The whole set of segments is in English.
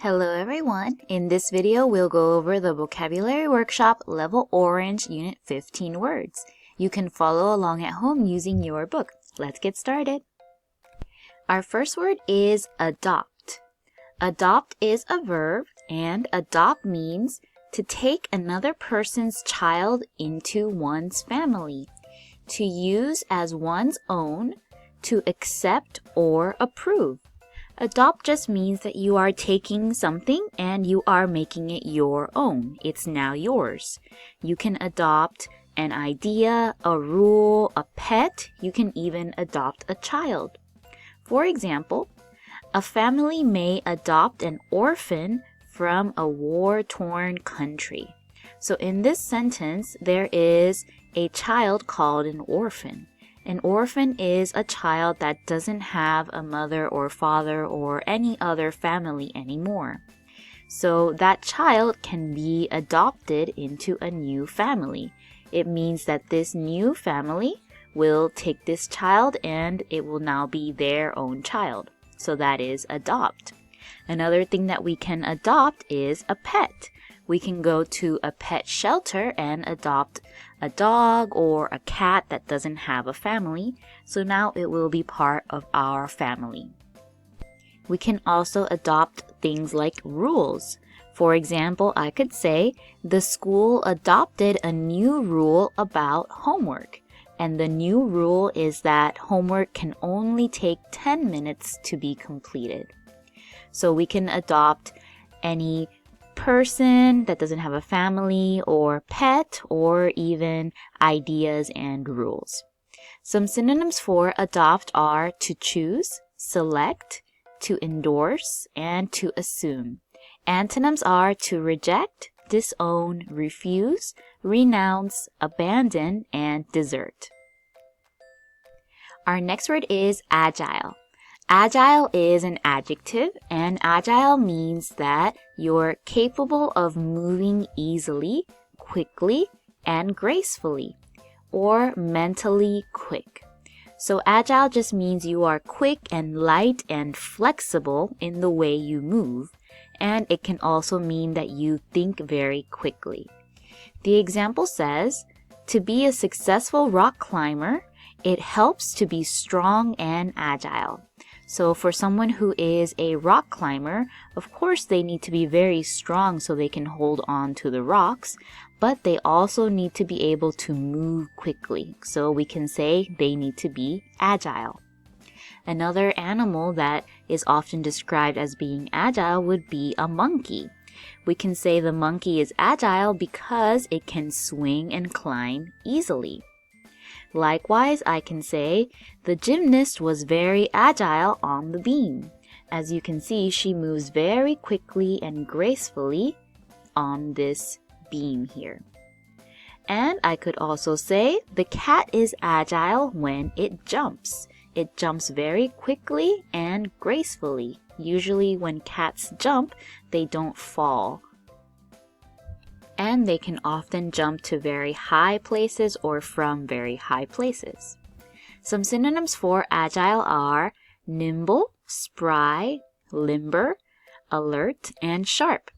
Hello everyone! In this video, we'll go over the Vocabulary Workshop Level Orange Unit 15 words. You can follow along at home using your book. Let's get started. Our first word is adopt. Adopt is a verb, and adopt means to take another person's child into one's family, to use as one's own, to accept or approve. Adopt just means that you are taking something and you are making it your own. It's now yours. You can adopt an idea, a rule, a pet. You can even adopt a child. For example, a family may adopt an orphan from a war-torn country. So in this sentence, there is a child called an orphan. An orphan is a child that doesn't have a mother or father or any other family anymore. So that child can be adopted into a new family. It means that this new family will take this child and it will now be their own child. So that is adopt. Another thing that we can adopt is a pet. We can go to a pet shelter and adopt a dog or a cat that doesn't have a family, so now it will be part of our family. We can also adopt things like rules. For example, I could say, the school adopted a new rule about homework, and the new rule is that homework can only take 10 minutes to be completed. So we can adopt any person that doesn't have a family or pet or even ideas and rules. Some synonyms for adopt are to choose, select, to endorse, and to assume. Antonyms are to reject, disown, refuse, renounce, abandon, and desert. Our next word is agile. Agile is an adjective, and agile means that you're capable of moving easily, quickly, and gracefully, or mentally quick. So agile just means you are quick and light and flexible in the way you move, and it can also mean that you think very quickly. The example says, to be a successful rock climber, it helps to be strong and agile. So for someone who is a rock climber, of course they need to be very strong so they can hold on to the rocks, but they also need to be able to move quickly. So we can say they need to be agile. Another animal that is often described as being agile would be a monkey. We can say the monkey is agile because it can swing and climb easily. Likewise, I can say, the gymnast was very agile on the beam. As you can see, she moves very quickly and gracefully on this beam here. And I could also say, the cat is agile when it jumps. It jumps very quickly and gracefully. Usually when cats jump, they don't fall. And they can often jump to very high places or from very high places. Some synonyms for agile are nimble, spry, limber, alert, and sharp.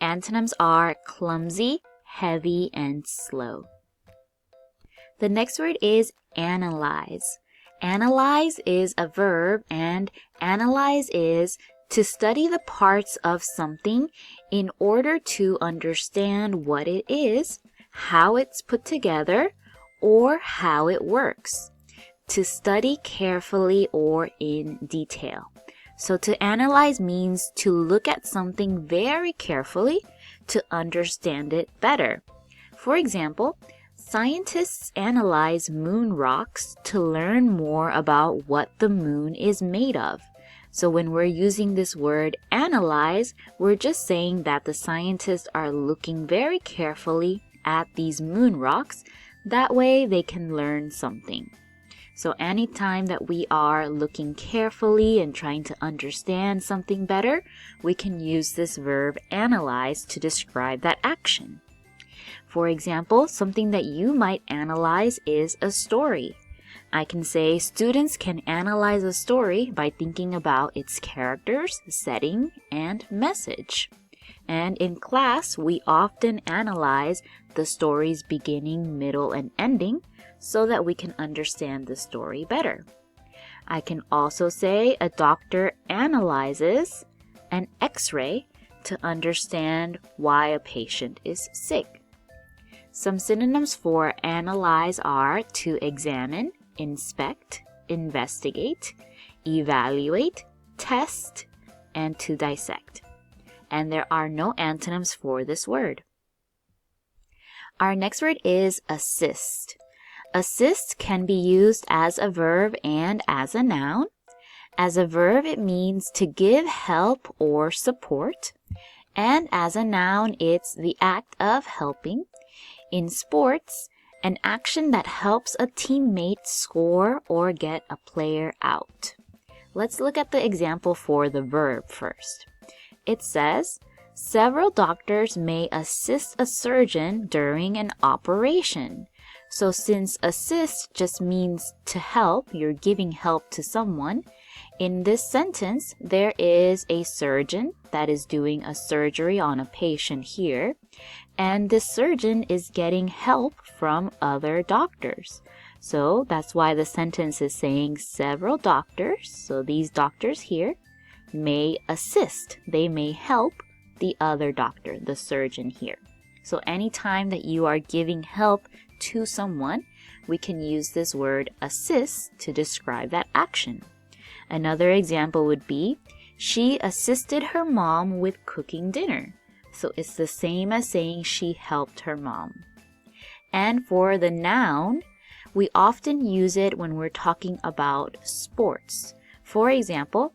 Antonyms are clumsy, heavy, and slow. The next word is analyze. Analyze is a verb, and analyze is to study the parts of something in order to understand what it is, how it's put together, or how it works. To study carefully or in detail. So to analyze means to look at something very carefully to understand it better. For example, scientists analyze moon rocks to learn more about what the moon is made of. So when we're using this word analyze, we're just saying that the scientists are looking very carefully at these moon rocks. That way they can learn something. So anytime that we are looking carefully and trying to understand something better, we can use this verb analyze to describe that action. For example, something that you might analyze is a story. I can say students can analyze a story by thinking about its characters, setting, and message. And in class, we often analyze the story's beginning, middle, and ending so that we can understand the story better. I can also say a doctor analyzes an X-ray to understand why a patient is sick. Some synonyms for analyze are to examine, inspect, investigate, evaluate, test, and to dissect. And there are no antonyms for this word. Our next word is assist. Assist can be used as a verb and as a noun. As a verb, it means to give help or support. And as a noun, it's the act of helping. In sports, an action that helps a teammate score or get a player out. Let's look at the example for the verb first. It says, several doctors may assist a surgeon during an operation. So since assist just means to help, you're giving help to someone, in this sentence, there is a surgeon that is doing a surgery on a patient here, and this surgeon is getting help from other doctors. So that's why the sentence is saying several doctors, so these doctors here, may assist. They may help the other doctor, the surgeon here. So anytime that you are giving help to someone, we can use this word assist to describe that action. Another example would be, she assisted her mom with cooking dinner. So it's the same as saying she helped her mom. And for the noun, we often use it when we're talking about sports. For example,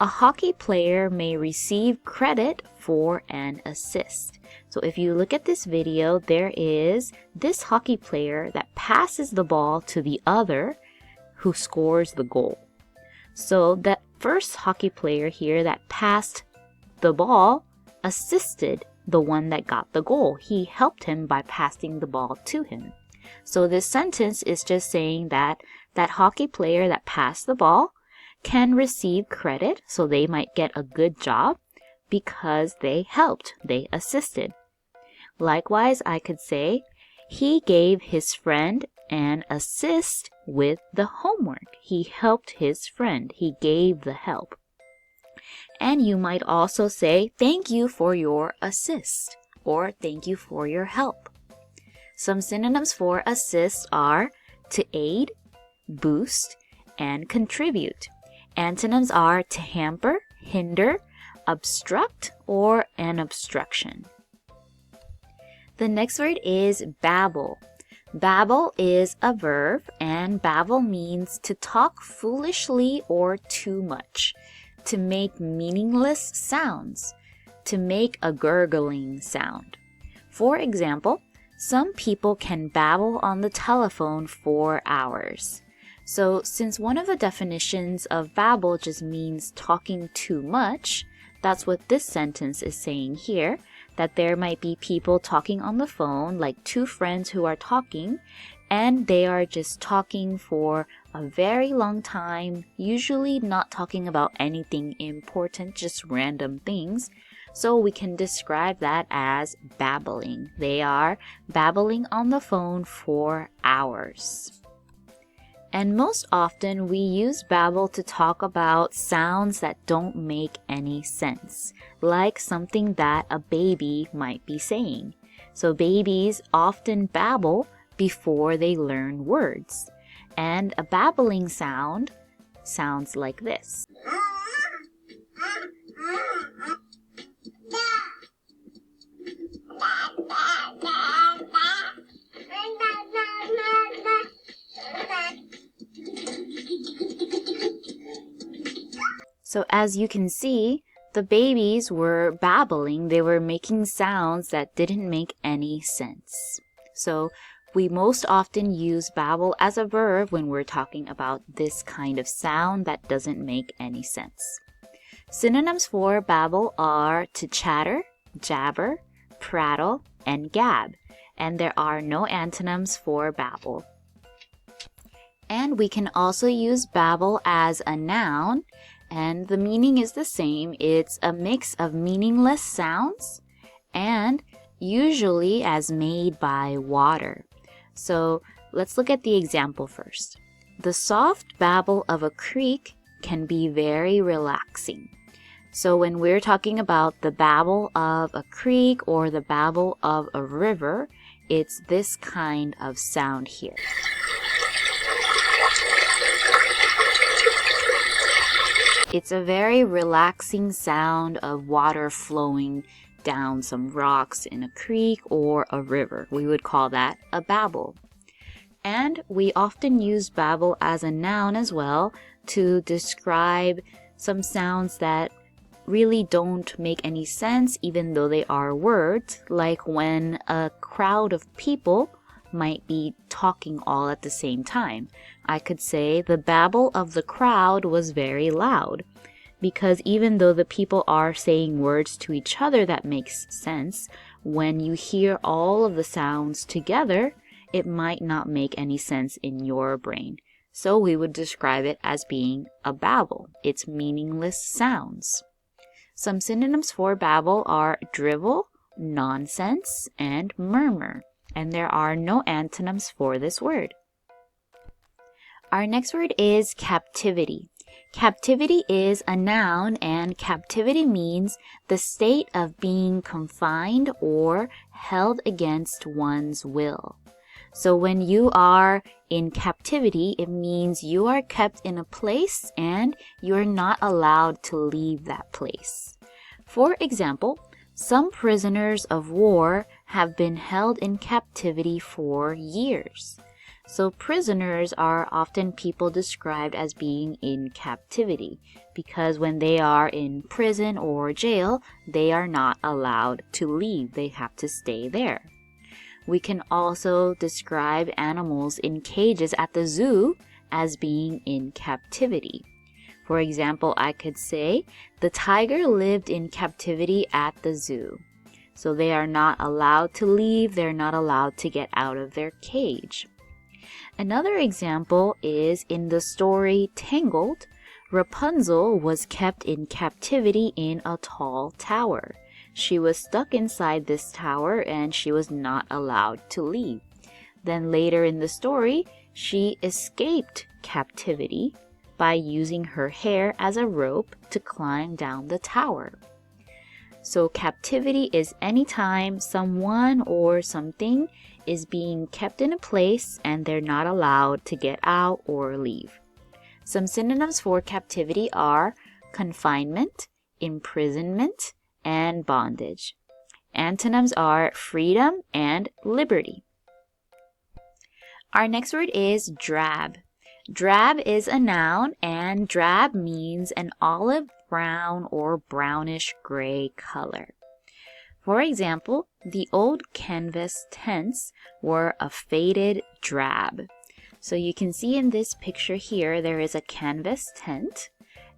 a hockey player may receive credit for an assist. So if you look at this video, there is this hockey player that passes the ball to the other who scores the goal. So that first hockey player here that passed the ball assisted the one that got the goal. He helped him by passing the ball to him. So this sentence is just saying that that hockey player that passed the ball can receive credit, so they might get a good job because they helped, they assisted. Likewise, I could say, he gave his friend an assist with the homework. He helped his friend. He gave the help. And you might also say, thank you for your assist, or thank you for your help. Some synonyms for assist are to aid, boost, and contribute. Antonyms are to hamper, hinder, obstruct, or an obstruction. The next word is babble. Babble is a verb, and babble means to talk foolishly or too much, to make meaningless sounds, to make a gurgling sound. For example, some people can babble on the telephone for hours. So since one of the definitions of babble just means talking too much, that's what this sentence is saying here, that there might be people talking on the phone, like two friends who are talking, and they are just talking for a very long time, usually not talking about anything important, just random things. So we can describe that as babbling. They are babbling on the phone for hours. And most often we use babble to talk about sounds that don't make any sense, like something that a baby might be saying. So babies often babble before they learn words. And a babbling sound sounds like this. So as you can see, the babies were babbling. They were making sounds that didn't make any sense. So we most often use babble as a verb when we're talking about this kind of sound that doesn't make any sense. Synonyms for babble are to chatter, jabber, prattle, and gab. And there are no antonyms for babble. And we can also use babble as a noun, and the meaning is the same. It's a mix of meaningless sounds and usually as made by water. So let's look at the example first. The soft babble of a creek can be very relaxing. So when we're talking about the babble of a creek or the babble of a river, it's this kind of sound here. It's a very relaxing sound of water flowing down some rocks in a creek or a river. We would call that a babble. And we often use babble as a noun as well to describe some sounds that really don't make any sense even though they are words, like when a crowd of people might be talking all at the same time. I could say the babble of the crowd was very loud, because even though the people are saying words to each other that makes sense, when you hear all of the sounds together, it might not make any sense in your brain. So we would describe it as being a babble. It's meaningless sounds. Some synonyms for babble are drivel, nonsense, and murmur. And there are no antonyms for this word. Our next word is captivity. Captivity is a noun, and captivity means the state of being confined or held against one's will. So when you are in captivity, it means you are kept in a place and you're not allowed to leave that place. For example, some prisoners of war have been held in captivity for years. So prisoners are often people described as being in captivity because when they are in prison or jail, they are not allowed to leave. They have to stay there. We can also describe animals in cages at the zoo as being in captivity. For example, I could say, the tiger lived in captivity at the zoo. So they are not allowed to leave, they're not allowed to get out of their cage. Another example is in the story Tangled, Rapunzel was kept in captivity in a tall tower. She was stuck inside this tower and she was not allowed to leave. Then later in the story, she escaped captivity by using her hair as a rope to climb down the tower. So captivity is any time someone or something is being kept in a place and they're not allowed to get out or leave. Some synonyms for captivity are confinement, imprisonment, and bondage. Antonyms are freedom and liberty. Our next word is drab. Drab is a noun, and drab means an olive brown or brownish gray color. For example, the old canvas tents were a faded drab. So you can see in this picture here, there is a canvas tent,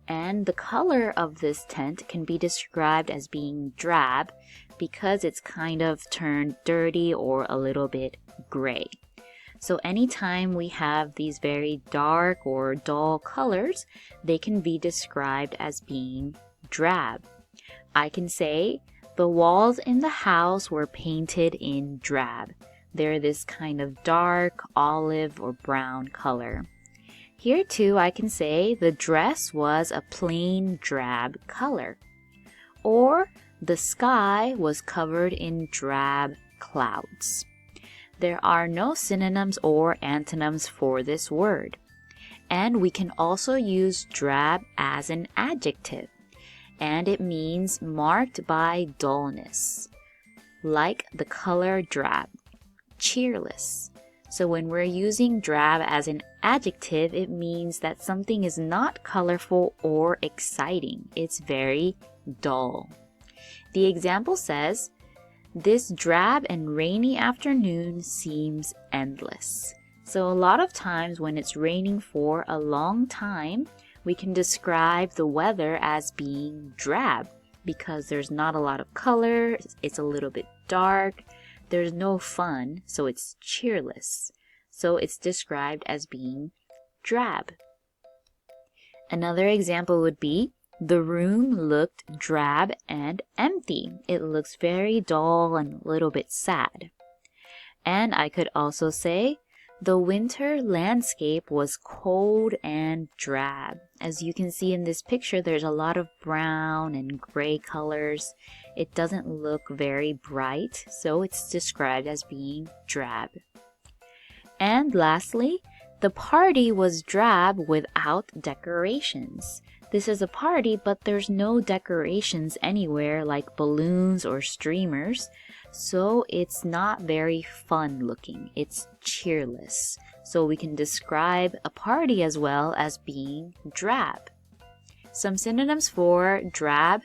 and the color of this tent can be described as being drab because it's kind of turned dirty or a little bit gray. So anytime we have these very dark or dull colors, they can be described as being drab. I can say, the walls in the house were painted in drab. They're this kind of dark olive or brown color. Here too, I can say the dress was a plain drab color. Or the sky was covered in drab clouds. There are no synonyms or antonyms for this word. And we can also use drab as an adjective. And it means marked by dullness, like the color drab, cheerless. So when we're using drab as an adjective, it means that something is not colorful or exciting. It's very dull. The example says, this drab and rainy afternoon seems endless. So a lot of times when it's raining for a long time, we can describe the weather as being drab because there's not a lot of color, it's a little bit dark, there's no fun, so it's cheerless. So it's described as being drab. Another example would be, the room looked drab and empty. It looks very dull and a little bit sad. And I could also say, the winter landscape was cold and drab. As you can see in this picture, there's a lot of brown and gray colors. It doesn't look very bright, so it's described as being drab. And lastly, the party was drab without decorations. This is a party, but there's no decorations anywhere like balloons or streamers, so it's not very fun looking. It's cheerless. So we can describe a party as well as being drab. Some synonyms for drab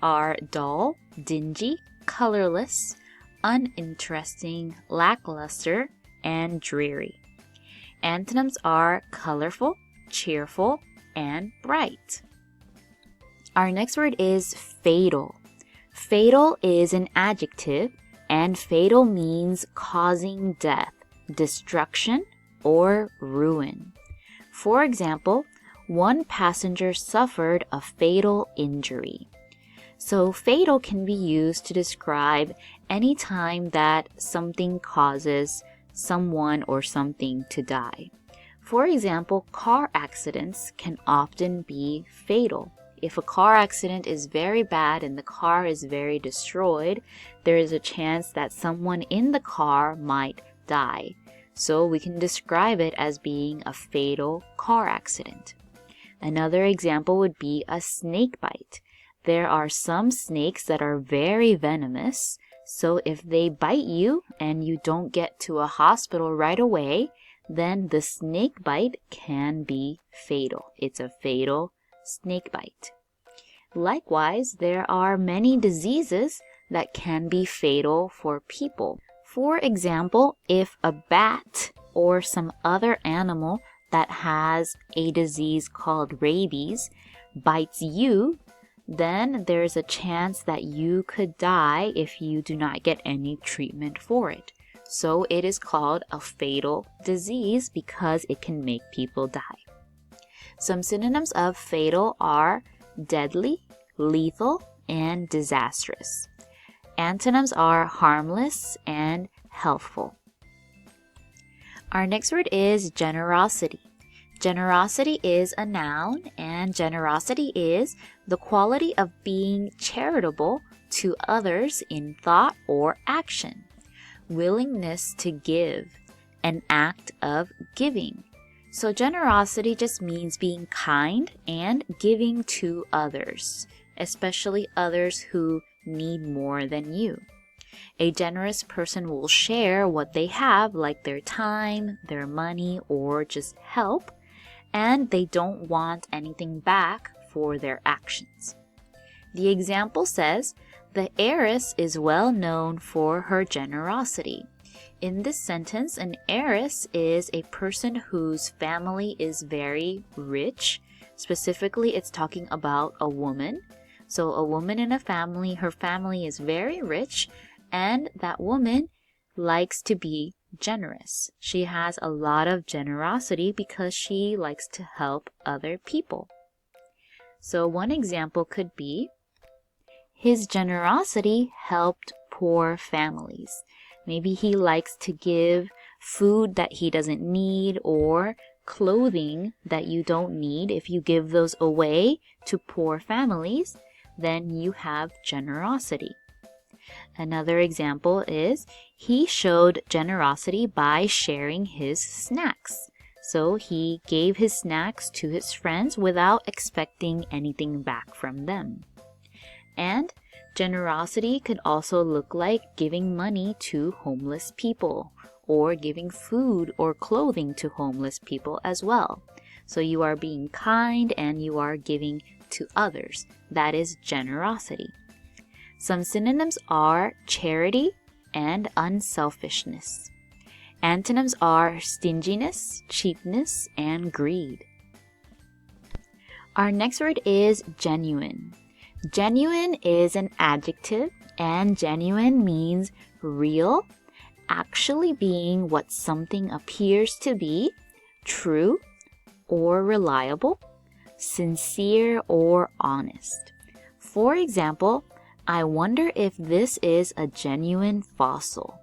are dull, dingy, colorless, uninteresting, lackluster, and dreary. Antonyms are colorful, cheerful, and bright. Our next word is fatal. Fatal is an adjective, and fatal means causing death, destruction, or ruin. For example, one passenger suffered a fatal injury. So fatal can be used to describe any time that something causes someone or something to die. For example, car accidents can often be fatal. If a car accident is very bad and the car is very destroyed, there is a chance that someone in the car might die. So we can describe it as being a fatal car accident. Another example would be a snake bite. There are some snakes that are very venomous, so if they bite you and you don't get to a hospital right away, then the snake bite can be fatal. It's a fatal snake bite. Likewise, there are many diseases that can be fatal for people. For example, if a bat or some other animal that has a disease called rabies bites you, then there's a chance that you could die if you do not get any treatment for it. So it is called a fatal disease because it can make people die. Some synonyms of fatal are deadly, lethal, and disastrous. Antonyms are harmless and healthful. Our next word is generosity. Generosity is a noun, and generosity is the quality of being charitable to others in thought or action. Willingness to give, an act of giving. So generosity just means being kind and giving to others, especially others who need more than you. A generous person will share what they have, like their time, their money, or just help, and they don't want anything back for their actions. The example says, the heiress is well known for her generosity. In this sentence, an heiress is a person whose family is very rich. Specifically, it's talking about a woman. So a woman in a family, her family is very rich, and that woman likes to be generous. She has a lot of generosity because she likes to help other people. So one example could be, his generosity helped poor families. Maybe he likes to give food that he doesn't need or clothing that you don't need. If you give those away to poor families, then you have generosity. Another example is, he showed generosity by sharing his snacks. So he gave his snacks to his friends without expecting anything back from them. And generosity could also look like giving money to homeless people or giving food or clothing to homeless people as well. So you are being kind and you are giving to others. That is generosity. Some synonyms are charity and unselfishness. Antonyms are stinginess, cheapness, and greed. Our next word is genuine. Genuine is an adjective, and genuine means real, actually being what something appears to be, true, or reliable, sincere or honest. For example, I wonder if this is a genuine fossil.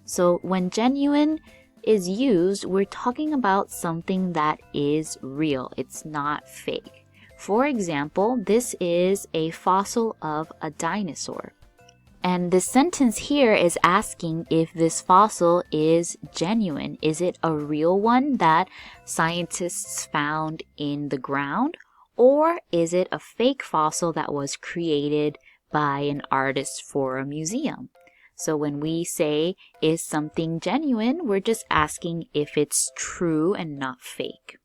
So when genuine is used, we're talking about something that is real. It's not fake. For example, this is a fossil of a dinosaur. And the sentence here is asking if this fossil is genuine. Is it a real one that scientists found in the ground? Or is it a fake fossil that was created by an artist for a museum? So when we say, is something genuine, we're just asking if it's true and not fake.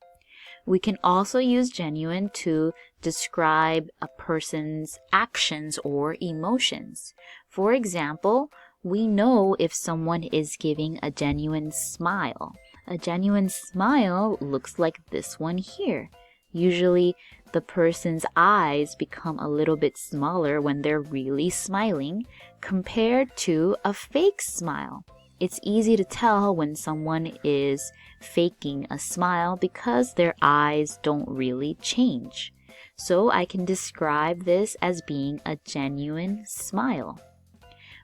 We can also use genuine to describe a person's actions or emotions. For example, we know if someone is giving a genuine smile. A genuine smile looks like this one here. Usually, the person's eyes become a little bit smaller when they're really smiling compared to a fake smile. It's easy to tell when someone is faking a smile because their eyes don't really change. So I can describe this as being a genuine smile.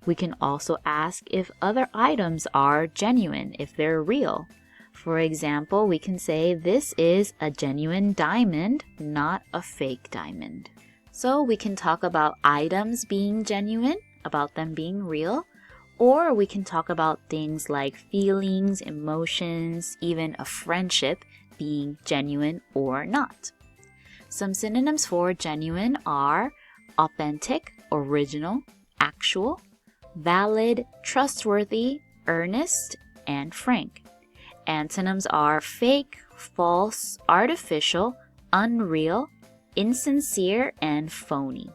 We can also ask if other items are genuine, if they're real. For example, we can say this is a genuine diamond, not a fake diamond. So we can talk about items being genuine, about them being real, or we can talk about things like feelings, emotions, even a friendship being genuine or not. Some synonyms for genuine are authentic, original, actual, valid, trustworthy, earnest, and frank. Antonyms are fake, false, artificial, unreal, insincere, and phony.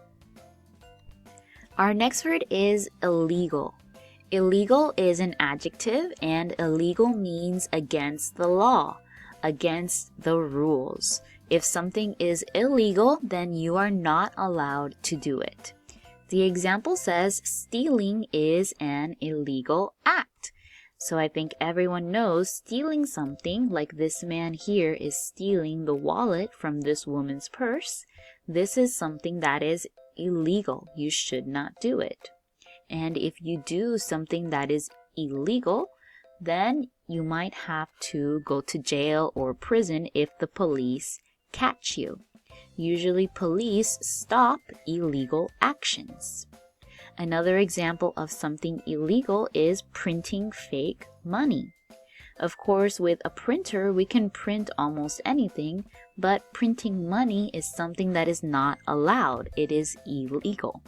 Our next word is illegal. Illegal is an adjective, and illegal means against the law, against the rules. If something is illegal, then you are not allowed to do it. The example says stealing is an illegal act. So I think everyone knows stealing something, like this man here is stealing the wallet from this woman's purse. This is something that is illegal. You should not do it. And if you do something that is illegal, then you might have to go to jail or prison if the police catch you. Usually police stop illegal actions. Another example of something illegal is printing fake money. Of course, with a printer, we can print almost anything, but printing money is something that is not allowed. It is illegal.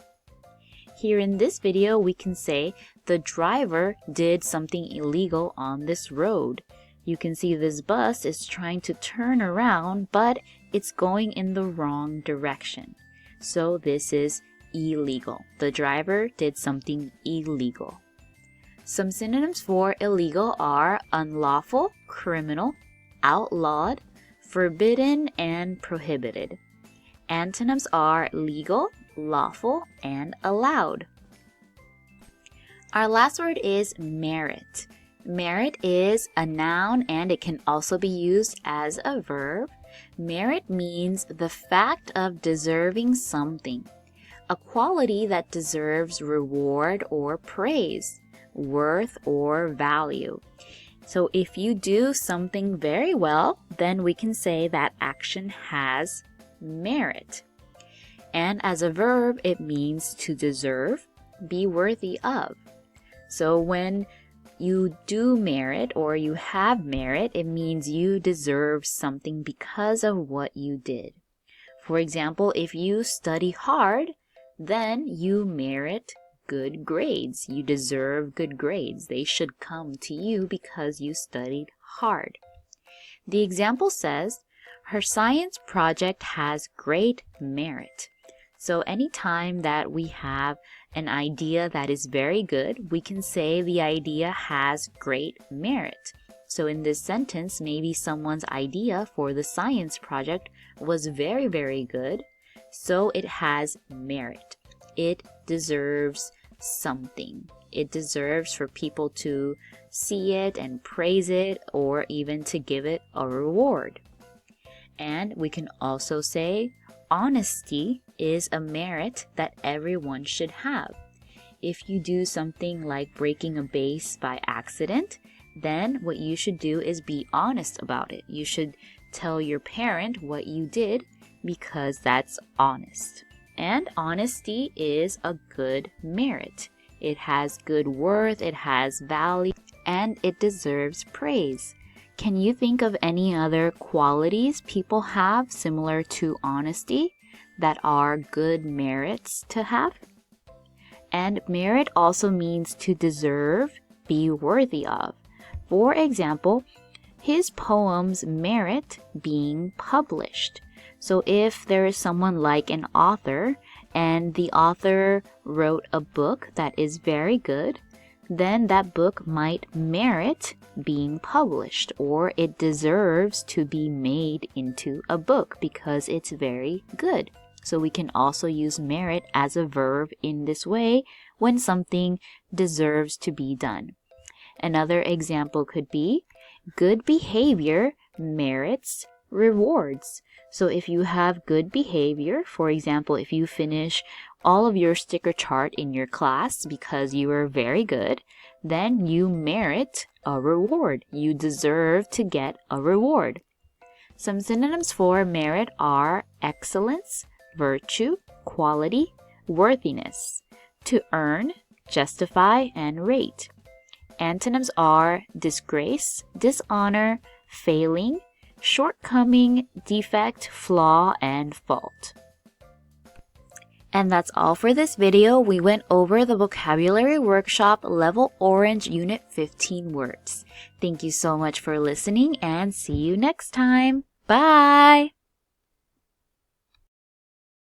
Here in this video, we can say the driver did something illegal on this road. You can see this bus is trying to turn around, but it's going in the wrong direction. So this is illegal. The driver did something illegal. Some synonyms for illegal are unlawful, criminal, outlawed, forbidden, and prohibited. Antonyms are legal, lawful, and allowed. Our last word is merit. Merit is a noun and it can also be used as a verb. Merit means the fact of deserving something, a quality that deserves reward or praise, worth or value. So if you do something very well, then we can say that action has merit. And as a verb, it means to deserve, be worthy of. So when you do merit or you have merit, it means you deserve something because of what you did. For example, if you study hard, then you merit good grades. You deserve good grades. They should come to you because you studied hard. The example says, her science project has great merit. So anytime that we have an idea that is very good, we can say the idea has great merit. So in this sentence, maybe someone's idea for the science project was very, very good. So it has merit. It deserves something. It deserves for people to see it and praise it, or even to give it a reward. And we can also say honesty is a merit that everyone should have. If you do something like breaking a vase by accident, then what you should do is be honest about it. You should tell your parent what you did because that's honest. And honesty is a good merit. It has good worth, it has value, and it deserves praise. Can you think of any other qualities people have similar to honesty that are good merits to have? And merit also means to deserve, be worthy of. For example, his poems merit being published. So if there is someone like an author and the author wrote a book that is very good, then that book might merit being published, or it deserves to be made into a book because it's very good. So we can also use merit as a verb in this way when something deserves to be done. Another example could be good behavior merits rewards. So if you have good behavior, for example, if you finish all of your sticker chart in your class because you were very good, then you merit a reward. You deserve to get a reward. Some synonyms for merit are excellence, virtue, quality, worthiness, to earn, justify, and rate. Antonyms are disgrace, dishonor, failing, shortcoming, defect, flaw, and fault. And that's all for this video. We went over the Vocabulary Workshop Level Orange Unit 15 words. Thank you so much for listening and see you next time. Bye!